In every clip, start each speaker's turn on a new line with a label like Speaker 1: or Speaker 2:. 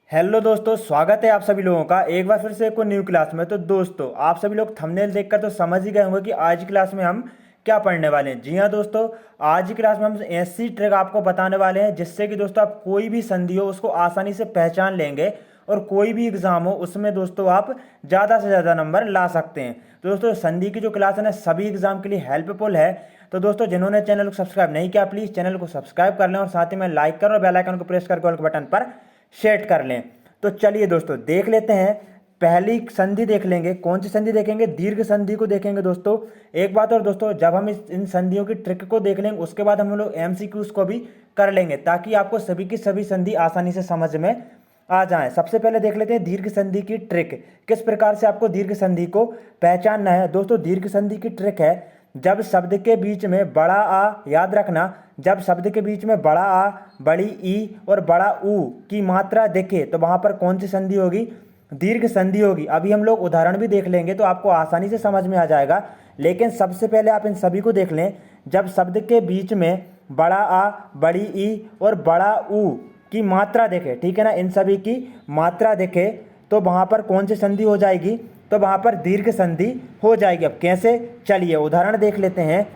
Speaker 1: Hello दोस्तों, स्वागत है आप सभी लोगों का एक बार फिर से एक न्यू क्लास में। तो दोस्तों, आप सभी लोग थंबनेल देखकर तो समझ ही गए होंगे कि आज की क्लास में हम क्या पढ़ने वाले हैं। जी हाँ दोस्तों, आज की क्लास में हम ऐसी ट्रिक आपको बताने वाले हैं जिससे कि दोस्तों आप कोई भी संधि हो उसको आसानी से पहचान लेंगे और कोई भी एग्जाम हो उसमें दोस्तों आप ज़्यादा से ज़्यादा नंबर ला सकते हैं। तो दोस्तों, संधि की जो क्लास है ना सभी एग्जाम के लिए हेल्पफुल है। तो दोस्तों, जिन्होंने चैनल को सब्सक्राइब नहीं किया प्लीज़ चैनल को सब्सक्राइब कर लें और साथ ही में लाइक करें और बेल आइकन को प्रेस करके ऑल के बटन पर सेट कर लें। तो चलिए दोस्तों देख लेते हैं। पहली संधि देख लेंगे। कौन सी संधि देखेंगे? दीर्घ संधि को देखेंगे दोस्तों। एक बात और दोस्तों, जब हम इन संधियों की ट्रिक को देख लेंगे उसके बाद हम लोग एमसीक्यूज को भी कर लेंगे ताकि आपको सभी की सभी संधि आसानी से समझ में आ जाए। सबसे पहले देख लेते हैं दीर्घ संधि की ट्रिक, किस प्रकार से आपको दीर्घ संधि को पहचानना है। दोस्तों, दीर्घ संधि की ट्रिक है जब शब्द के बीच में बड़ा आ, याद रखना, जब शब्द के बीच में बड़ा आ, बड़ी ई और बड़ा ऊ की मात्रा देखे तो वहां पर कौन सी संधि होगी? दीर्घ संधि होगी। अभी हम लोग उदाहरण भी देख लेंगे तो आपको आसानी से समझ में आ जाएगा, लेकिन सबसे पहले आप इन सभी को देख लें। जब शब्द के बीच में बड़ा आ, बड़ी ई और बड़ा ऊ की मात्रा देखे, ठीक है ना, इन सभी की मात्रा देखे तो वहां पर कौन सी संधि हो जाएगी? तो वहां पर दीर्घ संधि हो जाएगी। अब कैसे? चलिए उदाहरण देख लेते हैं।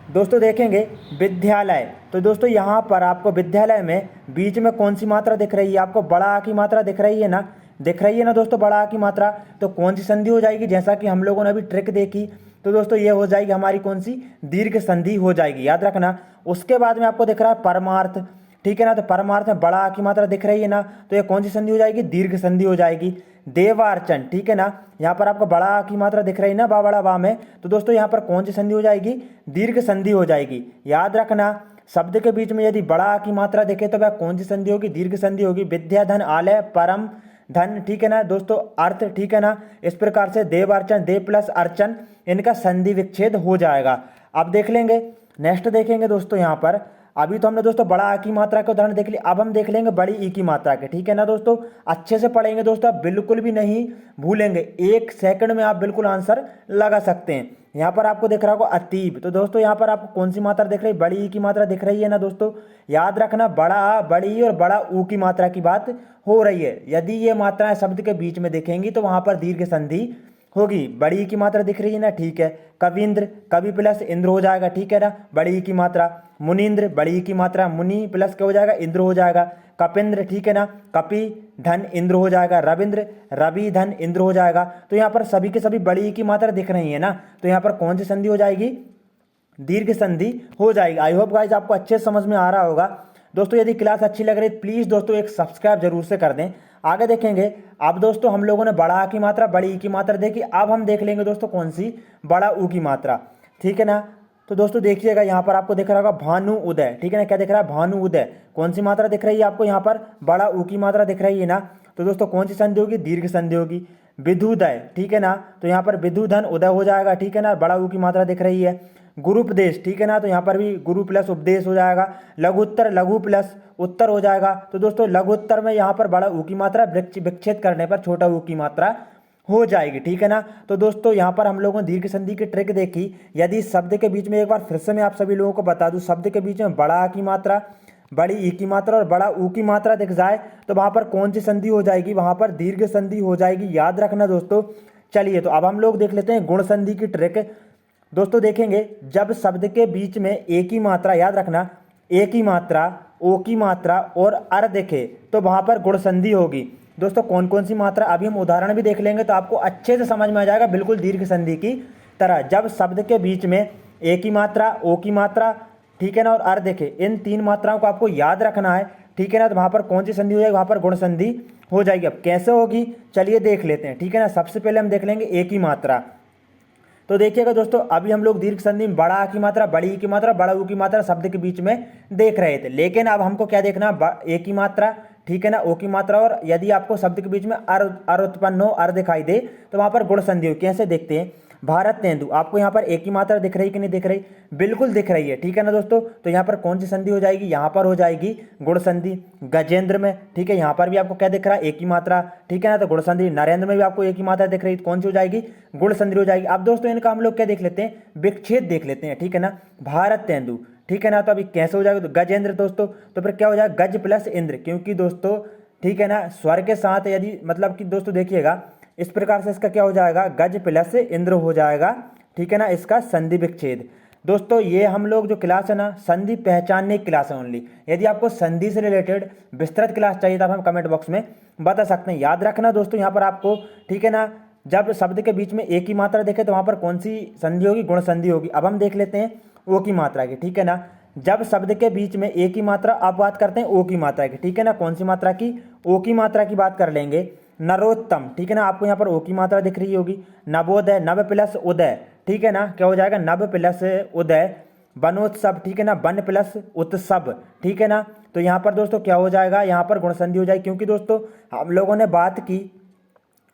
Speaker 1: दोस्तों देखेंगे विद्यालय, तो दोस्तों यहाँ पर आपको विद्यालय में बीच में कौन सी मात्रा दिख रही है? आपको बड़ा आ की मात्रा दिख रही है ना, दिख रही है ना दोस्तों, बड़ा आ की मात्रा। तो कौन सी संधि हो जाएगी? जैसा कि हम लोगों ने अभी ट्रिक देखी तो दोस्तों ये हो जाएगी हमारी कौन सी? दीर्घ संधि हो जाएगी, याद रखना। उसके बाद में आपको दिख रहा है परमार्थ, ठीक है ना, तो परमार्थ में बड़ा आ की मात्रा दिख रही है ना, तो ये कौन सी संधि हो जाएगी? दीर्घ संधि हो जाएगी। देवार्चन, ठीक है ना, यहाँ पर आपको बड़ा आ की मात्रा दिख रही है ना, बा बड़ा बा में, तो दोस्तों यहाँ पर कौन सी संधि हो जाएगी? दीर्घ संधि हो जाएगी। याद रखना, शब्द के बीच में यदि बड़ा आ की मात्रा देखे तो वह कौन सी संधि होगी? दीर्घ संधि होगी। विद्या धन आलय परम धन, ठीक है ना दोस्तों, अर्थ, ठीक है ना। इस प्रकार से देवार्चन, देव प्लस अर्चन, इनका संधि विच्छेद हो जाएगा। अब देख लेंगे, नेक्स्ट देखेंगे दोस्तों। यहाँ पर अभी तो हमने दोस्तों बड़ा आ की मात्रा के उदाहरण देख लिया, अब हम देख लेंगे बड़ी ई की मात्रा के, ठीक है ना दोस्तों। अच्छे से पढ़ेंगे दोस्तों, आप बिल्कुल भी नहीं भूलेंगे, एक सेकंड में आप बिल्कुल आंसर लगा सकते हैं। यहाँ पर आपको दिख रहा होगा अतीब, तो दोस्तों यहाँ पर आपको कौन सी मात्रा दिख रही है? बड़ी ई की मात्रा दिख रही है ना दोस्तों। याद रखना, बड़ा आ, बड़ी ई और बड़ा ऊ की मात्रा की बात हो रही है। यदि ये मात्राएं शब्द के बीच में दिखेंगी तो वहां पर दीर्घ संधि होगी। बड़ी ई की मात्रा दिख रही है ना, ठीक है। कविंद्र, कवि प्लस इंद्र हो जाएगा, ठीक है ना, बड़ी ई की मात्रा। मुनीन्द्र, बड़ी ई की मात्रा, मुनि प्लस क्या हो जाएगा? इंद्र हो जाएगा। कपिंद्र, ठीक है ना, कपि धन इंद्र हो जाएगा। रविंद्र, रवि धन इंद्र हो जाएगा। तो यहाँ पर सभी के सभी बड़ी ई की मात्रा दिख रही है ना, तो यहाँ पर कौन सी संधि हो जाएगी? दीर्घ संधि हो जाएगी। आई होप गाइज आपको अच्छे से समझ में आ रहा होगा। दोस्तों यदि क्लास अच्छी लग रही है प्लीज़ दोस्तों एक सब्सक्राइब जरूर से कर दें। आगे देखेंगे। अब दोस्तों हम लोगों ने बड़ा आ की मात्रा, बड़ी ई की मात्रा देखी, अब हम देख लेंगे दोस्तों कौन सी? बड़ा ऊ की मात्रा, ठीक है ना। तो दोस्तों देखिएगा, यहाँ पर आपको दिख रहा होगा भानु उदय, ठीक है ना, क्या दिख रहा है? भानु उदय। कौन सी मात्रा दिख रही है आपको? यहाँ पर बड़ा ऊ की मात्रा दिख रही है ना, तो दोस्तों कौन सी संधि होगी? दीर्घ संधि होगी। विधुदय, ठीक है ना, तो यहाँ पर विधुधन उदय हो जाएगा, ठीक है ना, बड़ा ऊ की मात्रा दिख रही है। गुरुपदेश, ठीक है ना, तो यहाँ पर भी गुरु प्लस उपदेश हो जाएगा। लघुत्तर, लघु प्लस उत्तर हो जाएगा। तो दोस्तों लघुत्तर में यहाँ पर बड़ा ऊ की मात्रा, विच्छेद करने पर छोटा ऊ की मात्रा हो जाएगी, ठीक है ना। तो दोस्तों यहाँ पर हम लोगों ने दीर्घ संधि की ट्रिक देखी। यदि शब्द के बीच में, एक बार फिर से मैं आप सभी लोगों को बता दूं, शब्द के बीच में बड़ा आ की मात्रा, बड़ी ई की मात्रा और बड़ा ऊ की मात्रा दिख जाए तो वहां पर कौन सी संधि हो जाएगी? वहां पर दीर्घ संधि हो जाएगी, याद रखना दोस्तों। चलिए तो अब हम लोग देख लेते हैं गुण संधि की ट्रिक। दोस्तों देखेंगे, जब शब्द के बीच में एक ही मात्रा, याद रखना, एक ही मात्रा, ओ की मात्रा और अर देखे तो वहां पर गुण संधि होगी। दोस्तों कौन कौन सी मात्रा? अभी हम उदाहरण भी देख लेंगे तो आपको अच्छे से समझ में आ जाएगा, बिल्कुल दीर्घ संधि की तरह। जब शब्द के बीच में एक ही मात्रा, ओ की मात्रा, ठीक है ना, और अर देखे, इन तीन मात्राओं को आपको याद रखना है, ठीक है ना, तो वहां पर कौन सी संधि हो जाएगी? वहां पर गुण संधि हो जाएगी। अब कैसे होगी चलिए देख लेते हैं, ठीक है ना। सबसे पहले हम देख लेंगे एक ही मात्रा। तो देखिएगा दोस्तों, अभी हम लोग दीर्घ संधि में बड़ा आ की मात्रा, बड़ी ई की मात्रा, बड़ा ऊ की मात्रा शब्द के बीच में देख रहे थे, लेकिन अब हमको क्या देखना? एक ही मात्रा, ठीक है ना, ओ की मात्रा, और यदि आपको शब्द के बीच में अर उत्पन्न हो, अर दिखाई दे तो वहां पर गुण संधि हो। कैसे देखते हैं? भारत तेंदु, आपको यहाँ पर एक ही मात्रा दिख रही कि नहीं दिख रही? बिल्कुल दिख रही है, ठीक है ना दोस्तों। तो यहाँ पर कौन सी संधि हो जाएगी? यहाँ पर हो जाएगी गुण संधि। गजेंद्र में, ठीक है, यहाँ पर भी आपको क्या दिख रहा है? एक ही मात्रा, ठीक है ना, तो गुण संधि। नरेंद्र में भी आपको एक ही मात्रा दिख रही है, कौन सी हो जाएगी? गुण संधि हो जाएगी। अब दोस्तों इनका हम लोग क्या देख लेते हैं? विच्छेद देख लेते हैं, ठीक है ना। भारत तेंदु, ठीक है ना, तो अभी कैसे हो जाएगा? तो गजेंद्र दोस्तों, तो फिर क्या हो जाएगा? गज प्लस इंद्र, क्योंकि दोस्तों ठीक है ना, स्वर के साथ यदि मतलब कि दोस्तों देखिएगा इस प्रकार से इसका क्या हो जाएगा, गज प्लस इंद्र हो जाएगा, ठीक है ना, इसका संधि विच्छेद। दोस्तों ये हम लोग जो क्लास है ना, संधि पहचानने की क्लास है ओनली। यदि आपको संधि से रिलेटेड विस्तृत क्लास चाहिए तो आप हम कमेंट बॉक्स में बता सकते हैं। याद रखना दोस्तों यहाँ पर आपको, ठीक है ना, जब शब्द के बीच में एक ही मात्रा देखे तो वहाँ पर कौन सी संधि होगी, गुण संधि होगी। अब हम देख लेते हैं ओ की मात्रा की, ठीक है ना। जब शब्द के बीच में एक ही मात्रा, आप बात करते हैं ओ की मात्रा की, ठीक है ना, कौन सी मात्रा की, ओ की मात्रा की बात कर लेंगे। नरोत्तम, ठीक है ना, आपको यहाँ पर ओ की मात्रा दिख रही होगी। नवोदय, नव प्लस उदय, ठीक है ना, क्या हो जाएगा, नव प्लस उदय। वनोत्सव, ठीक है ना, वन प्लस उत्सव, ठीक है ना। तो यहाँ पर दोस्तों क्या हो जाएगा, यहाँ पर गुण संधि हो जाएगी, क्योंकि दोस्तों हम लोगों ने बात की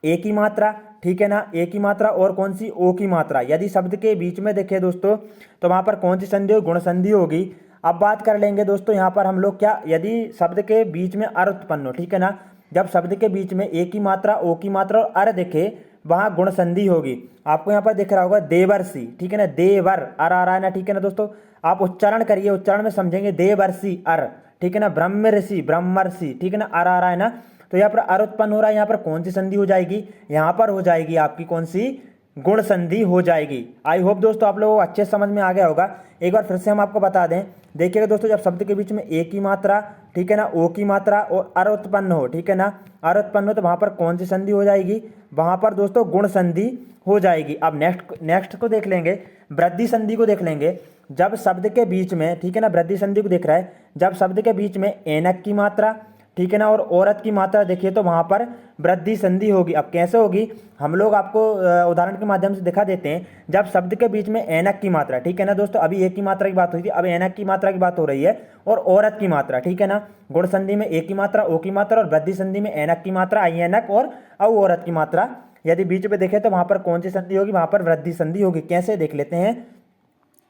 Speaker 1: एक ही मात्रा, ठीक है ना, एक ही मात्रा और कौन सी, ओ की मात्रा। यदि शब्द के बीच में देखें दोस्तों तो वहाँ पर कौन सी संधि होगी, गुण संधि होगी। अब बात कर लेंगे दोस्तों यहाँ पर हम लोग क्या, यदि शब्द के बीच में अर उत्पन्न हो, ठीक है ना, जब शब्द के बीच में एक ही मात्रा, ओ की मात्रा और अर दिखे वहाँ गुण संधि होगी। आपको यहाँ पर दिख रहा होगा देवर्षि, ठीक है ना, देवर अर आ रहा है ना, ठीक है ना दोस्तों, आप उच्चारण करिए, उच्चारण में समझेंगे, देवर्षि अर, ठीक है ना, ब्रह्म ऋषि ब्रह्मर्षि, ठीक है ना, अर आ रहा है ना, तो यहाँ पर अर उत्पन्न हो रहा है, यहाँ पर कौन सी संधि हो जाएगी, यहाँ पर हो जाएगी आपकी कौन सी, गुण संधि हो जाएगी। आई होप दोस्तों आप लोगों को अच्छे समझ में आ गया होगा। एक बार फिर से हम आपको बता दें, देखिएगा दोस्तों, जब शब्द के बीच में एक ही मात्रा, ठीक है ना, ओ की मात्रा और अर उत्पन्न हो, ठीक है ना, अर उत्पन्न हो तो वहाँ पर कौन सी संधि हो जाएगी, वहाँ पर दोस्तों गुण संधि हो जाएगी। अब नेक्स्ट को देख लेंगे, वृद्धि संधि को देख लेंगे। जब शब्द के बीच में, ठीक है ना, वृद्धि संधि को देख रहा है, जब शब्द के बीच में एनक की मात्रा, ठीक है ना, और औरत की मात्रा देखिए तो वहाँ पर वृद्धि संधि होगी। अब कैसे होगी, हम लोग आपको उदाहरण के माध्यम से दिखा देते हैं। जब शब्द के बीच में एनक की मात्रा, ठीक है ना दोस्तों, अभी एक की मात्रा की बात हुई थी, अब एनक की मात्रा की बात हो रही है, और औरत की मात्रा, ठीक है ना, गुण संधि में एक की मात्रा, ओ की मात्रा, और वृद्धि संधि में एनक की मात्रा, आई एनक, और औ औरत की मात्रा। यदि बीच में देखें तो वहाँ पर कौन सी संधि होगी, वहाँ पर वृद्धि संधि होगी। कैसे देख लेते हैं,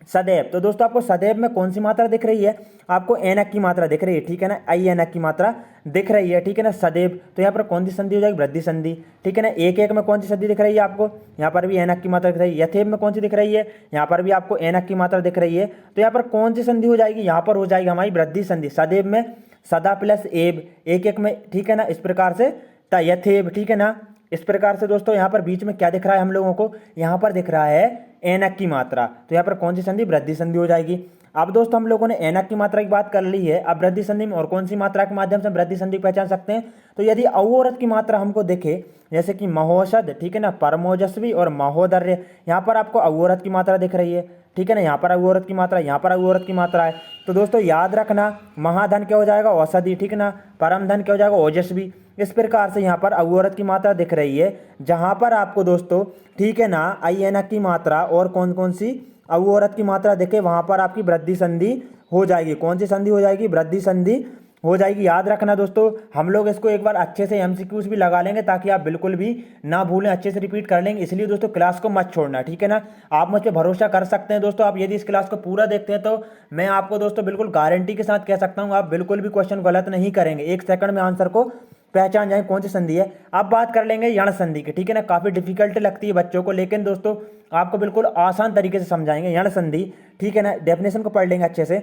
Speaker 1: सदैव। तो दोस्तों आपको सदैव में कौन सी मात्रा दिख रही है, आपको एनक की मात्रा दिख रही है, ठीक है ना, आई एनक की मात्रा दिख रही है, ठीक है ना, सदैव। तो यहाँ पर कौन सी संधि हो जाएगी, वृद्धि संधि, ठीक है ना। एक एक में कौन सी संधि दिख रही है आपको, यहाँ पर भी एनक की मात्रा दिख रही है। यथेव में कौन सी दिख रही है, यहाँ पर भी आपको एनक की मात्रा दिख रही है। तो यहाँ पर कौन सी संधि हो जाएगी, यहाँ पर हो जाएगी हमारी वृद्धि संधि। सदैव में सदा प्लस एव, एक एक में, ठीक है ना, इस प्रकार से यथेव, ठीक है ना। इस प्रकार से दोस्तों यहाँ पर बीच में क्या दिख रहा है हम लोगों को, यहाँ पर दिख रहा है एनक की मात्रा। तो यहाँ पर कौन सी संधि, वृद्धि संधि हो जाएगी। अब दोस्तों हम लोगों ने एनक की मात्रा की बात कर ली है, अब वृद्धि संधि में और कौन सी मात्रा के माध्यम से वृद्धि संधि पहचान सकते हैं। तो यदि औरत की मात्रा हमको दिखे, जैसे कि महोषध, ठीक है ना, परमोजस्वी और महोदर्य, यहाँ पर आपको औरत की मात्रा दिख रही है, ठीक है ना, यहाँ पर औरत की मात्रा, यहाँ पर औरत की मात्रा है। तो दोस्तों याद रखना, महाधन क्या हो जाएगा, औषधि, ठीक है ना, परम धन क्या हो जाएगा, ओजस्वी। इस प्रकार से यहाँ पर औरत की मात्रा दिख रही है, जहाँ पर आपको दोस्तों, ठीक है ना, आई एनक की मात्रा और कौन कौन सी औरत की मात्रा देखे, वहाँ पर आपकी वृद्धि संधि हो जाएगी। कौन सी संधि हो जाएगी, वृद्धि संधि हो जाएगी। याद रखना दोस्तों, हम लोग इसको एक बार अच्छे से एमसीक्यूज भी लगा लेंगे ताकि आप बिल्कुल भी ना भूलें, अच्छे से रिपीट कर लेंगे। इसलिए दोस्तों क्लास को मत छोड़ना, ठीक है ना। आप मुझ पर भरोसा कर सकते हैं दोस्तों, आप यदि इस क्लास को पूरा देखते हैं तो मैं आपको दोस्तों बिल्कुल गारंटी के साथ कह सकता हूँ, आप बिल्कुल भी क्वेश्चन गलत नहीं करेंगे, 1 सेकंड में आंसर को पहचान जाए कौन सी संधि है। अब बात कर लेंगे यण संधि की, ठीक है ना, काफ़ी डिफिकल्ट लगती है बच्चों को, लेकिन दोस्तों आपको बिल्कुल आसान तरीके से समझाएंगे यण संधि, ठीक है ना। डेफिनेशन को पढ़ लेंगे अच्छे से।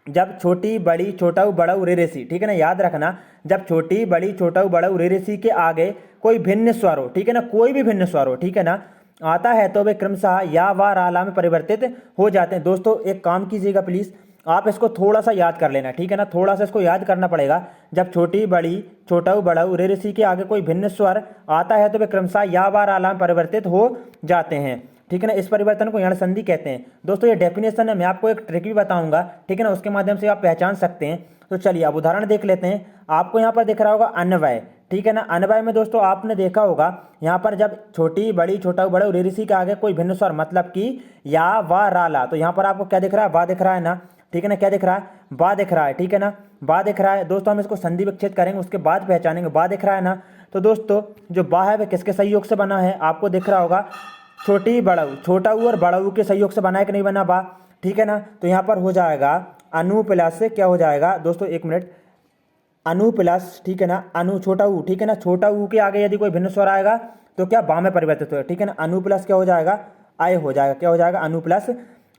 Speaker 1: जब छोटी बड़ी छोटा बड़ा ऋषि, ठीक है ना, याद रखना, जब छोटी बड़ी छोटा बड़ा ऋषि के आगे कोई भिन्न स्वर हो, ठीक है ना, कोई भी भिन्न स्वर हो, ठीक है ना, आता है तो वे क्रमशः या व राला में परिवर्तित हो जाते हैं। दोस्तों एक काम कीजिएगा प्लीज़, आप इसको थोड़ा सा याद कर लेना, ठीक है ना, थोड़ा सा इसको याद करना पड़ेगा। जब छोटी बड़ी छोटा बड़ा ऋषि के आगे कोई भिन्न स्वर आता है तो वे क्रमशः या व राला में परिवर्तित हो जाते हैं, ठीक है ना। इस परिवर्तन को यण संधि कहते हैं। दोस्तों ये डेफिनेशन है, मैं आपको एक ट्रिक भी बताऊंगा, ठीक है ना, उसके माध्यम से आप पहचान सकते हैं। तो चलिए अब उदाहरण देख लेते हैं। आपको यहाँ पर दिख रहा होगा अन्वय, ठीक है ना। अन्वय में दोस्तों आपने देखा होगा यहाँ पर जब छोटी बड़ी छोटा बड़ा ऋषि के आगे कोई भिन्न स्वर, मतलब कि या व राला, तो यहाँ पर आपको क्या दिख रहा है, वा दिख रहा है ना, ठीक है ना, क्या दिख रहा है, बा दिख रहा है, ठीक है ना, बा दिख रहा है। दोस्तों हम इसको संधि विच्छेद करेंगे, उसके बाद पहचानेंगे। बा दिख रहा है ना, तो दोस्तों जो बा है वह किसके सहयोग से बना है, आपको दिख रहा होगा छोटी बड़ऊ, छोटा ऊ और बड़ऊ के सहयोग से बना है कि नहीं बना बा, ठीक है ना। तो यहाँ पर हो जाएगा अनु प्लस से क्या हो जाएगा दोस्तों, एक मिनट, अनु प्लस, ठीक है ना, अनु छोटा ऊ, ठीक है ना, छोटा ऊ के आगे यदि कोई भिन्न स्वर आएगा तो क्या बा में परिवर्तित होगा, ठीक है ना। अनु प्लस क्या हो जाएगा, आय हो जाएगा, क्या हो जाएगा, अनु प्लस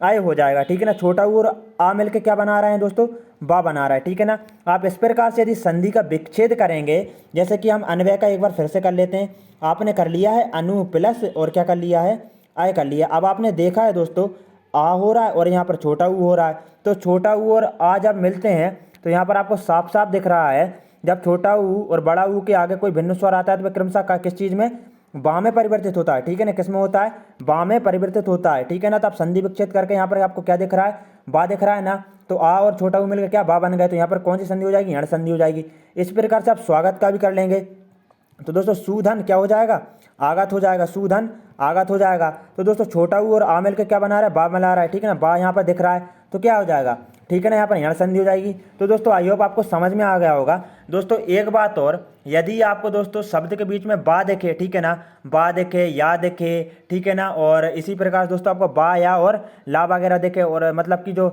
Speaker 1: आय हो जाएगा, ठीक है ना। छोटा ऊ और आ मिलके क्या बना रहे हैं दोस्तों, बा बना रहा है, ठीक है ना। आप इस प्रकार से यदि संधि का विच्छेद करेंगे, जैसे कि हम अन्वय का एक बार फिर से कर लेते हैं। आपने कर लिया है अनु प्लस और क्या कर लिया है, आय कर लिया। अब आपने देखा है दोस्तों आ हो रहा है और यहाँ पर छोटा ऊ हो रहा है, तो छोटा ऊ और आ जब मिलते हैं तो यहाँ पर आपको साफ साफ दिख रहा है, जब छोटा ऊ और बड़ा ऊ के आगे कोई भिन्न स्वर आता है तो वह क्रमशः किस चीज़ में, बा में परिवर्तित होता है, ठीक है ना। किस में होता है, बा में परिवर्तित होता है, ठीक है ना। तो आप संधि विच्छेद करके यहाँ पर आपको क्या दिख रहा है, बा दिख रहा है ना। तो आ और छोटा ऊ मिलकर क्या बा बन गए, तो यहाँ पर कौन सी संधि हो जाएगी, यण संधि हो जाएगी। इस प्रकार से आप स्वागत का भी कर लेंगे। तो दोस्तों सूधन क्या हो जाएगा, आगत हो जाएगा, सूधन आगत हो जाएगा। तो दोस्तों छोटा ऊ और आ मिलकर क्या बना रहा है, बा बना रहा है, ठीक है ना। बा यहाँ पर दिख रहा है तो क्या हो जाएगा, ठीक है ना, यहाँ पर यण संधि हो जाएगी। तो दोस्तों आई होप आपको समझ में आ गया होगा। दोस्तों एक बात और, यदि आपको दोस्तों शब्द के बीच में बा दिखे, ठीक है ना, बा दिखे, या दिखे, ठीक है ना, और इसी प्रकार दोस्तों आपको बा या और ला वगैरह दिखे, और मतलब कि जो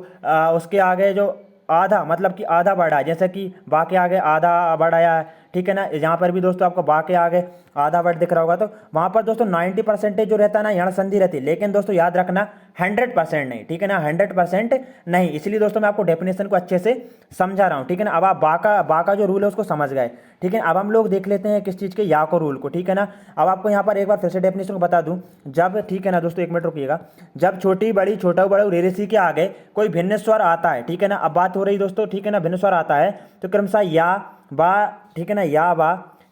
Speaker 1: उसके आगे जो आधा, मतलब कि आधा बढ़ा है, जैसे कि बा के आगे आधा बढ़ाया है, ठीक है ना। यहाँ पर भी दोस्तों आपको बा के आगे आधा वर्ड दिख रहा होगा, तो वहाँ पर दोस्तों 90% जो रहता है ना, यण संधि रहती है। लेकिन दोस्तों याद रखना 100% नहीं, ठीक है ना, 100% नहीं। इसलिए दोस्तों मैं आपको डेफिनेशन को अच्छे से समझा रहा हूँ, ठीक है ना। अब आप बा का जो रूल है उसको समझ गए, ठीक है। अब हम लोग देख लेते हैं किस चीज़ के, या को रूल को, ठीक है ना। अब आपको यहाँ पर एक बार फिर से डेफिनेशन को बता दूँ, जब, ठीक है ना दोस्तों, 1 मिनट रुकिएगा। जब छोटी बड़ी, छोटा बड़ा, रेरेसी के आगे कोई भिन्न स्वर आता है, ठीक है ना। अब बात हो रही दोस्तों, ठीक है ना, भिन्न स्वर आता है तो क्रमशः या बा, ठीक है ना,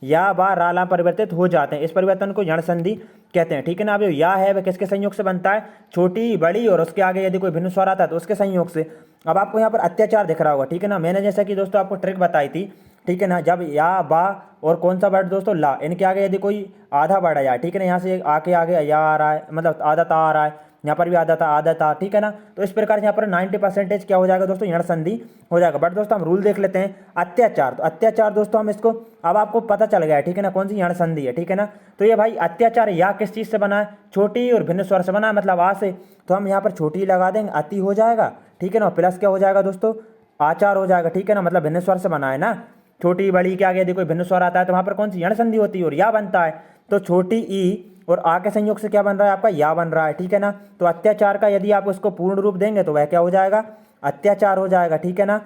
Speaker 1: या बा रा ला परिवर्तित हो जाते हैं। इस परिवर्तन को यण संधि कहते हैं, ठीक है ना। अब या है वह किसके संयोग से बनता है, छोटी बड़ी और उसके आगे यदि कोई भिन्न स्वर आता है तो उसके संयोग से। अब आपको यहाँ पर अत्याचार दिख रहा होगा, ठीक है ना। मैंने जैसा कि दोस्तों आपको ट्रिक बताई थी, ठीक है ना, जब या बा और कौन सा वर्ड दोस्तों, ला, इनके आगे यदि कोई आधा बढ़ जाए, ठीक है ना, यहाँ से आके आगे या आ रहा है, मतलब आधा ता आ रहा है, यहाँ पर भी आधा था, ठीक है ना। तो इस प्रकार से यहाँ पर 90% क्या हो जाएगा दोस्तों, यण संधि हो जाएगा। बट दोस्तों हम रूल देख लेते हैं अत्याचार। तो अत्याचार दोस्तों हम इसको, अब आपको पता चल गया है, ठीक है ना, कौन सी यण संधि है, ठीक है ना। तो ये भाई अत्याचार या किस चीज़ से बना है, छोटी और भिन्न स्वर से बना है, मतलब आ से। तो हम यहाँ पर छोटी लगा देंगे, अति हो जाएगा, ठीक है ना। प्लस क्या हो जाएगा दोस्तों, आचार हो जाएगा, ठीक है ना, मतलब भिन्न स्वर से बना है ना। छोटी बड़ी के आगे यदि कोई भिन्न स्वर आता है तो वहाँ पर कौन सी यण संधि होती है और या बनता है। तो छोटी ई और आ के संयोग से क्या बन रहा है, आपका या बन रहा है, ठीक है ना। तो अत्याचार का यदि आप उसको पूर्ण रूप देंगे तो वह क्या हो जाएगा, अत्याचार हो जाएगा, ठीक है ना।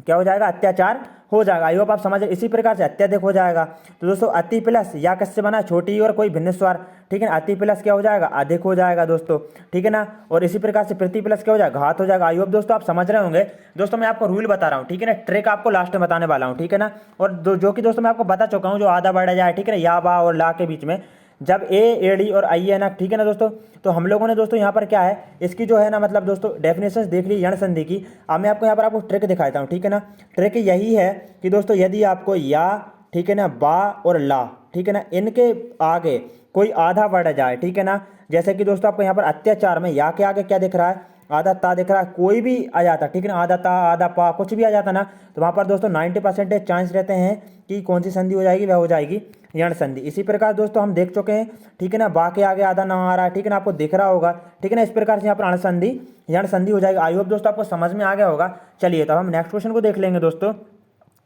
Speaker 1: क्या हो जाएगा, अत्याचार हो जाएगा। आई होप आप समझ। इसी प्रकार से अत्यधिक हो जाएगा। तो दोस्तों अति प्लस या किससे बना, छोटी और कोई भिन्न स्वर, ठीक है ना। अति प्लस क्या हो जाएगा, अधिक हो जाएगा दोस्तों, ठीक है ना। और इसी प्रकार से प्रति प्लस क्या हो जाएगा, घात हो जाएगा। आई होप दोस्तों आप समझ रहे होंगे। दोस्तों मैं आपको रूल बता रहा हूँ, ठीक है ना, ट्रिक आपको लास्ट में बताने वाला हूँ, ठीक है ना। और जो कि दोस्तों मैं आपको बता चुका हूँ, जो आधा बढ़ा जाए, ठीक है ना, या बा और ला के बीच में जब ए एडी और आई है ना, ठीक है ना दोस्तों। तो हम लोगों ने दोस्तों यहाँ पर क्या है, इसकी जो है ना, मतलब दोस्तों डेफिनेशंस देख ली यण संधि की। अब मैं आपको यहाँ पर आपको ट्रिक दिखाता हूँ, ठीक है ना। ट्रिक यही है कि दोस्तों यदि आपको या, ठीक है ना, बा और ला, ठीक है ना, इनके आगे कोई आधा बढ़ जाए, ठीक है ना। जैसे कि दोस्तों आपको यहाँ पर अत्याचार में या के आगे क्या दिख रहा है, आधा ता दिख रहा है, कोई भी आ जाता, ठीक है ना, आधा ता आधा पा कुछ भी आ जाता ना, तो वहाँ पर दोस्तों 90% चांस रहते हैं कि कौन सी संधि हो जाएगी, वह हो जाएगी यण संधि। इसी प्रकार दोस्तों हम देख चुके हैं, ठीक है ना, बा के आगे आधा ना आ रहा है, ठीक है ना, आपको दिख रहा होगा, ठीक है ना। इस प्रकार से यहाँ पर अण संधि, यण संधि हो जाएगा। आई होप दोस्तों आपको समझ में आ गया होगा। चलिए तो हम नेक्स्ट क्वेश्चन को देख लेंगे दोस्तों।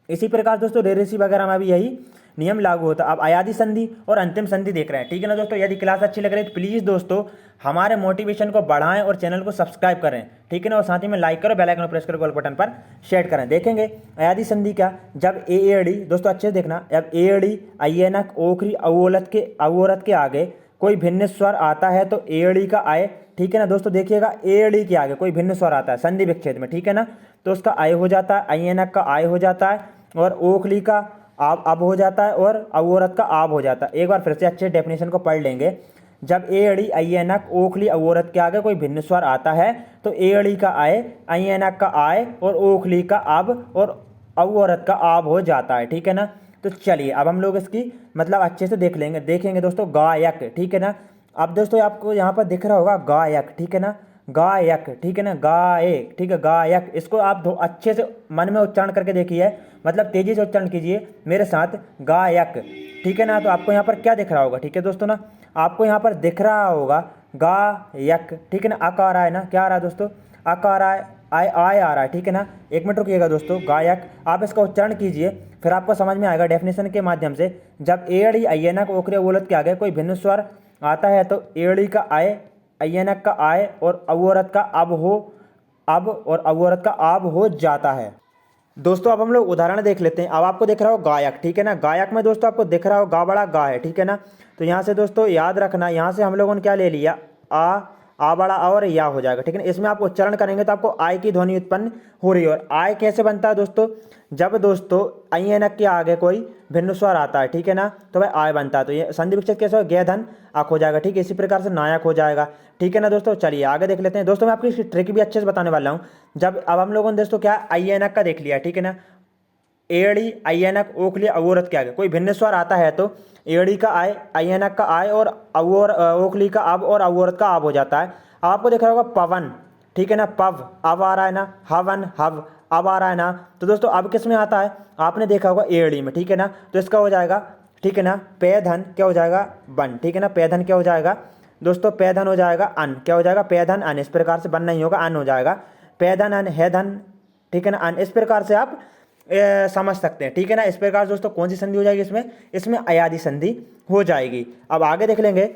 Speaker 1: इसी प्रकार दोस्तों रेरेसी वगैरह में भी यही नियम लागू होता है। अब अयादि संधि और अंतिम संधि देख रहे हैं, ठीक है ना दोस्तों। यदि क्लास अच्छी लग रही है तो प्लीज़ दोस्तों हमारे मोटिवेशन को बढ़ाएं और चैनल को सब्सक्राइब करें, ठीक है ना, और साथ ही में लाइक करो, बेल आइकन प्रेस करो, गोल बटन पर शेयर करें। देखेंगे अयादि संधि क्या, जब ए एड़ी, दोस्तों अच्छे से देखना, जब ए एड़ी अयनक ओखरी अवोरत के आगे कोई भिन्न स्वर आता है तो एड़ी का आय, ठीक है ना दोस्तों। देखिएगा एड़ी के आगे कोई भिन्न स्वर आता है संधि विच्छेद में, ठीक है ना, तो उसका आय हो जाता है, अयनक का आय हो जाता है, और ओखली का अब हो जाता है, और अवोरत का आब हो जाता है। एक बार फिर से अच्छे डेफिनेशन को पढ़ लेंगे। जब एड़ी अयनक ओखली अवोरत के आगे कोई भिन्न स्वर आता है तो एड़ी का आय, अयनक का आय और ओखली का अब और अवोरत का आब हो जाता है, ठीक है ना। तो चलिए अब हम लोग इसकी मतलब अच्छे से देखेंगे दोस्तों। गायक, ठीक है ना। अब दोस्तों आपको यहाँ पर दिख रहा होगा गायक, ठीक है ना, गायक, ठीक है ना, गाये, ठीक है, गायक। इसको आप अच्छे से मन में उच्चारण करके देखिए, मतलब तेजी से उच्चारण कीजिए मेरे साथ, गायक, ठीक है ना। तो आपको यहाँ पर क्या दिख रहा होगा, ठीक है दोस्तों ना, आपको यहाँ पर दिख रहा होगा गायक, ठीक है ना। अक आ रहा है ना, क्या आ रहा है दोस्तों, अक आ रहा है, आय आ रहा है, ठीक है ना। 1 मिनट रुकिएगा दोस्तों। गायक, आप इसका उच्चारण कीजिए, फिर आपको समझ में आएगा डेफिनेशन के माध्यम से। जब एड़ी अयनक ओखरी अवोलत के आगे कोई भिन्न स्वर आता है तो एड़ी का आय, अयनक का आय और अवोरत का अब और अवोरत का आब हो जाता है। दोस्तों अब हम लोग उदाहरण देख लेते हैं। अब आपको दिख रहा हो गायक, ठीक है ना। गायक में दोस्तों आपको दिख रहा हो गा बड़ा गा है, ठीक है ना। तो यहाँ से दोस्तों याद रखना, यहाँ से हम लोगों ने क्या ले लिया, आ बड़ा और या हो जाएगा, ठीक है ना। इसमें आप उच्चारण करेंगे तो आपको आय की ध्वनि उत्पन्न हो रही है। और आय कैसे बनता है दोस्तों, जब दोस्तों अयनक के आगे कोई भिन्न स्वर आता है, ठीक है ना, तो वह आय बनता है। तो ये संधि विच्छेद कैसे हो, गे धन अक हो जाएगा, ठीक है। इसी प्रकार से नायक हो जाएगा, ठीक है ना दोस्तों। चलिए आगे देख लेते हैं। दोस्तों मैं आपकी इसकी ट्रिक भी अच्छे से बताने वाला हूँ। जब अब हम लोगों ने दोस्तों क्या अयनक का देख लिया, ठीक है ना। एड़ी अयनक ओखली अवोरत के आगे कोई भिन्न स्वर आता है तो एड़ी का आय, अयनक का आय और ओखली का अब और अवोरत का अब हो जाता है। अब आपको देख रहा होगा पवन, ठीक है ना, पव अब आ रहा है ना, हवन हव अब आ रहा है ना। तो दोस्तों अब किस में आता है, आपने देखा होगा एड़ी में, ठीक है ना। तो इसका हो जाएगा, ठीक है ना, पे धन क्या हो जाएगा, बन, ठीक है ना। पे धन क्या हो जाएगा दोस्तों, पे धन हो जाएगा अन, क्या हो जाएगा, पे धन अन। इस प्रकार से बन नहीं होगा, अन हो जाएगा, पे धन अन है धन, ठीक है ना, अन। इस प्रकार से आप समझ सकते हैं, ठीक है ना। इस प्रकार दोस्तों कौन सी संधि हो जाएगी इसमें, इसमें अयादि संधि हो जाएगी। अब आगे देख लेंगे,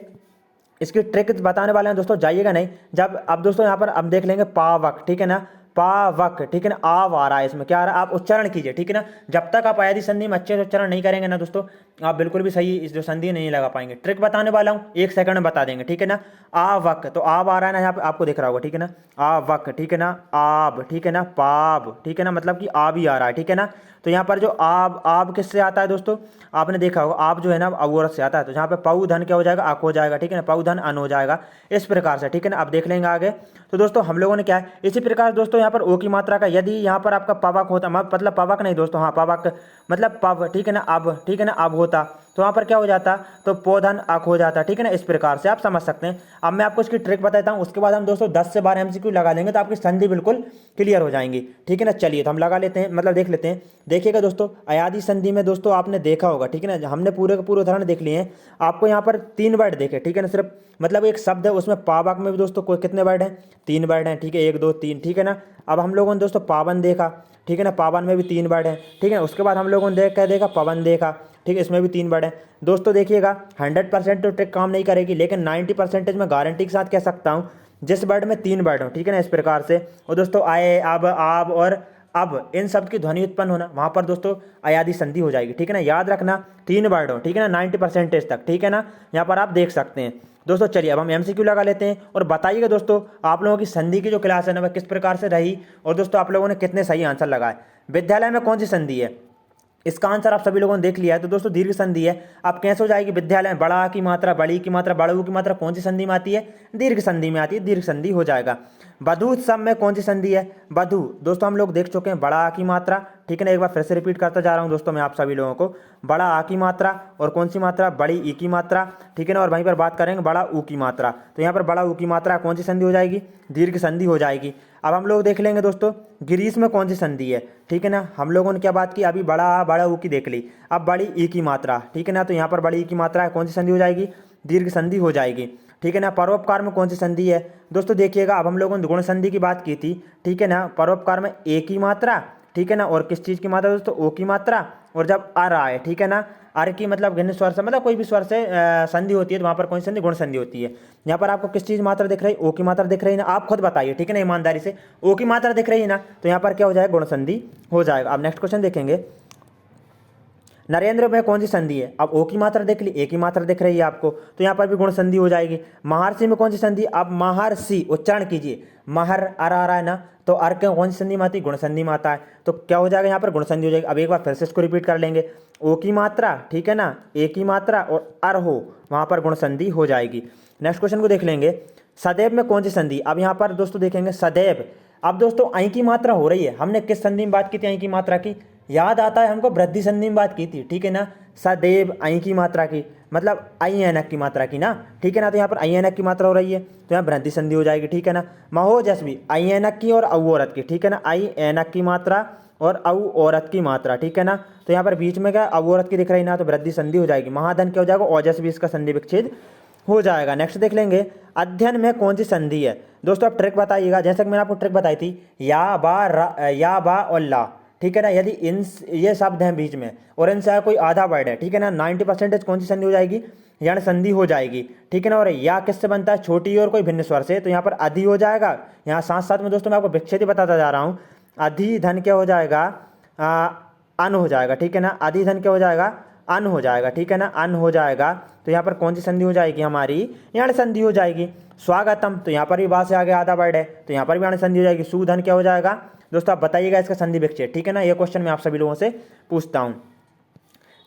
Speaker 1: इसकी ट्रिक बताने वाले हैं दोस्तों, जाइएगा नहीं। जब अब दोस्तों यहाँ पर अब देख लेंगे पावक, ठीक है ना, पावक, ठीक है ना, आव आ रहा है, इसमें क्या आ रहा है, आप उच्चारण कीजिए, ठीक है ना। जब तक आप अयादि संधि में अच्छे से उच्चारण नहीं करेंगे ना दोस्तों, आप बिल्कुल भी सही इस जो संधि नहीं लगा पाएंगे। ट्रिक बताने वाला हूँ, 1 सेकंड में बता देंगे, ठीक है ना। आवक, तो आव आ रहा है ना, यहाँ पे आपको दिख रहा होगा, ठीक है ना, आवक, ठीक है ना, आब, ठीक है ना, पाब, ठीक है ना, मतलब कि आब ही आ रहा है, ठीक है ना। तो यहाँ पर जो आब, आब किससे आता है दोस्तों, आपने देखा होगा आब जो है ना अवोरत से आता है। तो यहाँ पे पऊ धन क्या हो जाएगा, अक हो जाएगा, ठीक है ना, पऊ धन अन हो जाएगा, इस प्रकार से, ठीक है ना। अब देख लेंगे आगे। तो दोस्तों हम लोगों ने क्या है, इसी प्रकार दोस्तों यहाँ पर ओ की मात्रा का, यदि यहाँ पर आपका पवक होता, मतलब पवक नहीं दोस्तों, हाँ पवक मतलब पव, ठीक है ना, अब, ठीक है ना, अब होता तो वहाँ पर क्या हो जाता, तो पोधन अक हो जाता, ठीक है ना। इस प्रकार से आप समझ सकते हैं। अब मैं आपको इसकी ट्रिक बताता हूँ, उसके बाद हम दोस्तों 10 से 12 MCQ लगा लेंगे तो आपकी संधि बिल्कुल क्लियर हो जाएंगी, ठीक है ना। चलिए तो हम लगा लेते हैं, मतलब देख लेते हैं। देखिएगा दोस्तों, अयादि संधि में दोस्तों आपने देखा होगा, ठीक है ना, हमने पूरे के पूरे उदाहरण देख लिए हैं। आपको यहाँ पर 3 वर्ड देखे, ठीक है ना, सिर्फ मतलब एक शब्द है, उसमें पावक में भी दोस्तों कितने वर्ड हैं, 3 वर्ड हैं, ठीक है, 1 2 3, ठीक है ना। अब हम लोगों ने दोस्तों पावन देखा, ठीक है ना, पावन में भी 3 वर्ड हैं, ठीक है। उसके बाद हम लोगों ने देखा पवन देखा, ठीक है, इसमें भी 3 वर्ड हैं। दोस्तों देखिएगा 100% तो ट्रिक काम नहीं करेगी, लेकिन 90% मैं गारंटी के साथ कह सकता हूँ, जिस वर्ड में 3 वर्ड हो, ठीक है ना, इस प्रकार से। और दोस्तों आए, अब, आप और अब, इन शब्द की ध्वनि उत्पन्न होना, वहाँ पर दोस्तों अयादि संधि हो जाएगी, ठीक है ना। याद रखना 3 वर्ड हो, ठीक है ना, 90% तक, ठीक है ना, यहाँ पर आप देख सकते हैं दोस्तों। चलिए अब हम MCQ लगा लेते हैं और बताइएगा दोस्तों आप लोगों की संधि की जो क्लास है ना वह किस प्रकार से रही, और दोस्तों आप लोगों ने कितने सही आंसर लगाए। विद्यालय में कौन सी संधि है, इसका आंसर आप सभी लोगों ने देख लिया है। तो दोस्तों दीर्घ संधि है। अब कैसे हो जाएगी, विद्यालय में बड़ा की मात्रा, बड़ी की मात्रा, बड़ू की मात्रा कौन सी संधि में आती है, दीर्घ संधि में आती है, दीर्घ संधि हो जाएगा। वधु उत्सव में कौन सी संधि है, वधु दोस्तों हम लोग देख चुके हैं, बड़ा की मात्रा, ठीक है ना। एक बार फिर से रिपीट करता जा रहा हूं दोस्तों मैं आप सभी लोगों को, बड़ा आ की मात्रा और कौन सी मात्रा, बड़ी ई की मात्रा, ठीक है ना। और वहीं पर बात करेंगे बड़ा ऊ की मात्रा, तो यहाँ पर बड़ा ऊ की मात्रा कौन सी संधि हो जाएगी, दीर्घ संधि हो जाएगी। अब हम लोग देख लेंगे दोस्तों गिरीश में कौन सी संधि है, ठीक है ना। हम लोगों ने क्या बात की, अभी बड़ा आ बड़ा ऊ की देख ली, अब बड़ी ई की मात्रा, ठीक है ना। तो यहाँ पर बड़ी ई की मात्रा है, कौन सी संधि हो जाएगी, दीर्घ संधि हो जाएगी, ठीक है ना। परोपकार में कौन सी संधि है दोस्तों, देखिएगा अब हम लोगों ने गुण संधि की बात की थी, ठीक है ना। परोपकार में ए की मात्रा, ठीक है ना, और किस चीज़ की मात्रा दोस्तों, ओ की मात्रा, और जब अर आए, ठीक है ना, अर की मतलब भिन्न स्वर से, मतलब कोई भी स्वर से संधि होती है तो वहाँ पर कौन सी संधि, गुण संधि होती है। यहाँ पर आपको किस चीज़ मात्रा दिख रही है, ओ की मात्रा दिख रही है ना, आप खुद बताइए, ठीक है ना, ईमानदारी से। ओ की मात्रा दिख रही है ना, तो यहाँ पर क्या हो जाएगा, गुण संधि हो जाएगा। अब नेक्स्ट क्वेश्चन देखेंगे, नरेंद्र में कौन सी संधि है, अब ओ की मात्रा देख ली, ए की मात्रा दिख रही है आपको, तो यहाँ पर भी गुण संधि हो जाएगी। महर्षि में कौन सी संधि, अब महर्षि उच्चारण कीजिए, महर अर आ रहा है ना, तो अर के कौन सी संधि में आती है, गुण संधि में आता है, तो क्या हो जाएगा, यहाँ पर गुण संधि हो जाएगी। अब एक बार फिर से इसको रिपीट कर लेंगे, ओ की मात्रा, ठीक है ना, ए की मात्रा और अर हो, वहाँ पर गुण संधि हो जाएगी। नेक्स्ट क्वेश्चन को देख लेंगे, सदैव में कौन सी संधि, अब यहाँ पर दोस्तों देखेंगे सदैव। अब दोस्तों आई की मात्रा हो रही है, हमने किस संधि में बात की थी आई की मात्रा की, याद आता है हमको, वृद्धि संधि में बात की थी, ठीक है ना। सदैव आई की मात्रा की, मतलब आई ऐनक की मात्रा की ना, ठीक है ना। तो यहाँ पर आई ऐनक की मात्रा हो रही है, तो यहाँ वृद्धि संधि हो जाएगी, ठीक है ना। महोजस्वी आई ऐनक की और औरत की, ठीक है ना, आई ऐनक की मात्रा और औरत की मात्रा, ठीक है ना। तो यहाँ पर बीच में क्या औरत की दिख रही ना, तो वृद्धि संधि हो जाएगी। महाधन क्या हो जाएगा, ओजस्वी, इसका संधि विच्छेद हो जाएगा। नेक्स्ट देख लेंगे, अध्ययन में कौन सी संधि है दोस्तों, आप ट्रिक बताइएगा। जैसे कि मैंने आपको ट्रिक बताई थी, या बा और ला, ठीक है ना। यदि इन ये शब्द हैं बीच में और इनसे कोई आधा वर्ड है, ठीक है ना, 90% कौन सी संधि हो जाएगी, यण संधि हो जाएगी, ठीक है ना। और या किससे बनता है, छोटी और कोई भिन्न स्वर से, तो यहाँ पर अधि हो जाएगा। यहाँ साथ साथ में दोस्तों मैं आपको विक्षेप बताता जा रहा हूँ। अधि धन क्या हो जाएगा, अन हो जाएगा, ठीक है ना। अधि धन क्या हो जाएगा, अन हो जाएगा, ठीक है ना, अन हो जाएगा। तो यहाँ पर कौन सी संधि हो जाएगी हमारी, यण संधि हो जाएगी। स्वागतम, तो यहाँ पर भी बात से आगे आधा वर्ड है, तो यहाँ पर भी यण संधि हो जाएगी। सुधन क्या हो जाएगा दोस्तों, आप बताइएगा इसका संधि विक्षेप, ठीक है ना। ये क्वेश्चन मैं आप सभी लोगों से पूछता हूँ।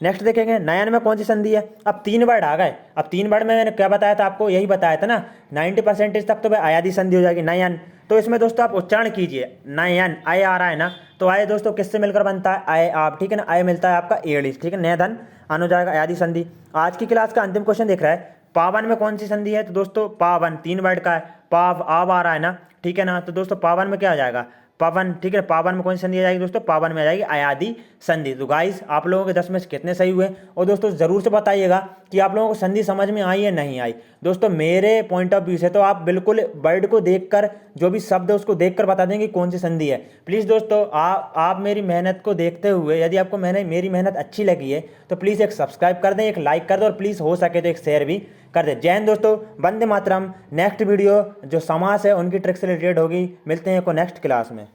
Speaker 1: नेक्स्ट देखेंगे, नयन में कौन सी संधि है। अब 3 वर्ड आ गए। अब 3 वर्ड में मैंने क्या बताया था आपको, यही बताया था ना, 90% तक तो भाई अयादि संधि हो जाएगी, नयन। तो इसमें दोस्तों आप उच्चारण कीजिए, नयन, आय आ रहा है ना, तो आय दोस्तों किससे मिलकर बनता है, आय आप, ठीक है ना। आय मिलता है आपका एड़ी, ठीक है, नय धन अन हो जाएगा, अयादि संधि। आज की क्लास का अंतिम क्वेश्चन दिख रहा है, पावन में कौन सी संधि है। तो दोस्तों पावन 3 वर्ड का है, पाव आव आ रहा है ना, ठीक है ना। तो दोस्तों पावन में क्या आ जाएगा, पवन, ठीक है। पावन में कौन सी संधि आ जाएगी दोस्तों, पावन में आ जाएगी अयादि संधि। तो गाइस आप लोगों के 10 में से कितने सही हुए, और दोस्तों जरूर से बताइएगा कि आप लोगों को संधि समझ में आई या नहीं आई। दोस्तों मेरे पॉइंट ऑफ व्यू से तो आप बिल्कुल वर्ड को देखकर, जो भी शब्द है उसको देखकर बता देंगे कौन सी संधि है। प्लीज़ दोस्तों आप मेरी मेहनत को देखते हुए, यदि आपको मेरी मेहनत अच्छी लगी है तो प्लीज़ एक सब्सक्राइब कर दें, एक लाइक कर दें, और प्लीज़ हो सके तो एक शेयर भी कर दे। जय हिंद दोस्तों, वंदे मातरम। नेक्स्ट वीडियो जो समास है उनकी ट्रिक से रिलेटेड होगी। मिलते हैं को नेक्स्ट क्लास में।